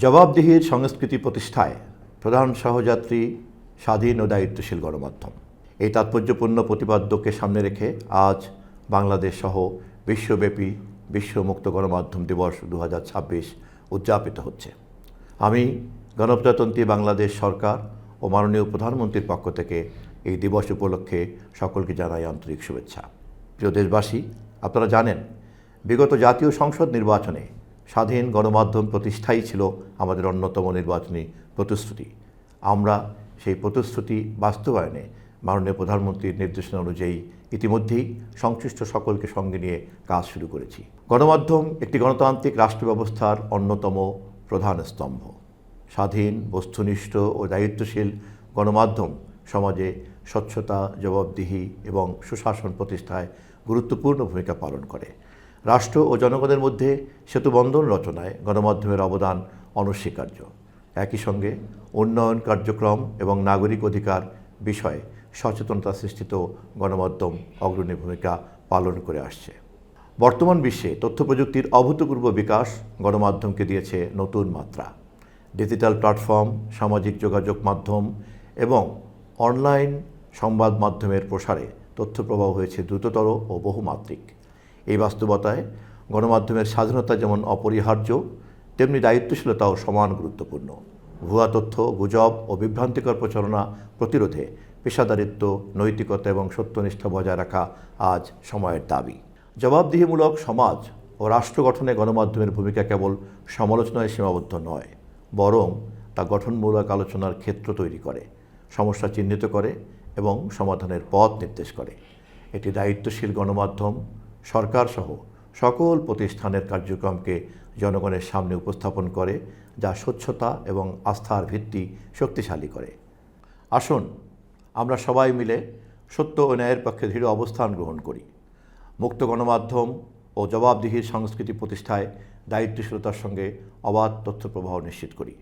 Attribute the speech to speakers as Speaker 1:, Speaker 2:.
Speaker 1: জবাবদিহির সংস্কৃতি প্রতিষ্ঠায় প্রধান সহযাত্রী স্বাধীন ও দায়িত্বশীল গণমাধ্যম। এই তাৎপর্যপূর্ণ প্রতিপাদ্যকে সামনে রেখে আজ বাংলাদেশ সহ বিশ্বব্যাপী বিশ্ব মুক্ত গণমাধ্যম দিবস 2026 উদযাপিত হচ্ছে। আমি গণপ্রজাতন্ত্রী বাংলাদেশ সরকার ও মাননীয় প্রধানমন্ত্রীর পক্ষ থেকে এই দিবস উপলক্ষে সকলকে জানাই আন্তরিক শুভেচ্ছা। প্রিয় দেশবাসী, আপনারা জানেন বিগত জাতীয় সংসদ নির্বাচনে স্বাধীন গণমাধ্যম প্রতিষ্ঠাই ছিল আমাদের অন্যতম নির্বাচনী প্রতিশ্রুতি। আমরা সেই প্রতিশ্রুতি বাস্তবায়নে মাননীয় প্রধানমন্ত্রীর নির্দেশনা অনুযায়ী ইতিমধ্যেই সংশ্লিষ্ট সকলকে সঙ্গে নিয়ে কাজ শুরু করেছি। গণমাধ্যম একটি গণতান্ত্রিক রাষ্ট্র ব্যবস্থার অন্যতম প্রধান স্তম্ভ। স্বাধীন, বস্তুনিষ্ঠ ও দায়িত্বশীল গণমাধ্যম সমাজে স্বচ্ছতা, জবাবদিহি এবং সুশাসন প্রতিষ্ঠায় গুরুত্বপূর্ণ ভূমিকা পালন করে। রাষ্ট্র ও জনগণের মধ্যে সেতুবন্ধন রচনায় গণমাধ্যমের অবদান অনস্বীকার্য। একই সঙ্গে উন্নয়ন কার্যক্রম এবং নাগরিক অধিকার বিষয়ে সচেতনতা সৃষ্টিতেও গণমাধ্যম অগ্রণী ভূমিকা পালন করে আসছে। বর্তমান বিশ্বে তথ্যপ্রযুক্তির অভূতপূর্ব বিকাশ গণমাধ্যমকে দিয়েছে নতুন মাত্রা। ডিজিটাল প্ল্যাটফর্ম, সামাজিক যোগাযোগ মাধ্যম এবং অনলাইন সংবাদ মাধ্যমের প্রসারে তথ্য প্রবাহ হয়েছে দ্রুততর ও বহুমাত্রিক। এই বাস্তবতায় গণমাধ্যমের স্বাধীনতা যেমন অপরিহার্য, তেমনি দায়িত্বশীলতাও সমান গুরুত্বপূর্ণ। ভুয়া তথ্য, গুজব ও বিভ্রান্তিকর প্রচারণা প্রতিরোধে পেশাদারিত্ব, নৈতিকতা এবং সত্যনিষ্ঠা বজায় রাখা আজ সময়ের দাবি। জবাবদিহিমূলক সমাজ ও রাষ্ট্র গঠনে গণমাধ্যমের ভূমিকা কেবল সমালোচনায় সীমাবদ্ধ নয়, বরং তা গঠনমূলক আলোচনার ক্ষেত্র তৈরি করে, সমস্যা চিহ্নিত করে এবং সমাধানের পথ নির্দেশ করে। এটি দায়িত্বশীল গণমাধ্যম সরকারসহ সকল প্রতিষ্ঠানের কার্যক্রমকে জনগণের সামনে উপস্থাপন করে, যা স্বচ্ছতা এবং আস্থার ভিত্তি শক্তিশালী করে। আসুন আমরা সবাই মিলে সত্য ও ন্যায়ের পক্ষে দৃঢ় অবস্থান গ্রহণ করি। মুক্ত গণমাধ্যম ও জবাবদিহির সংস্কৃতি প্রতিষ্ঠায় দায়িত্বশীলতার সঙ্গে অবাধ তথ্য প্রবাহ নিশ্চিত করি।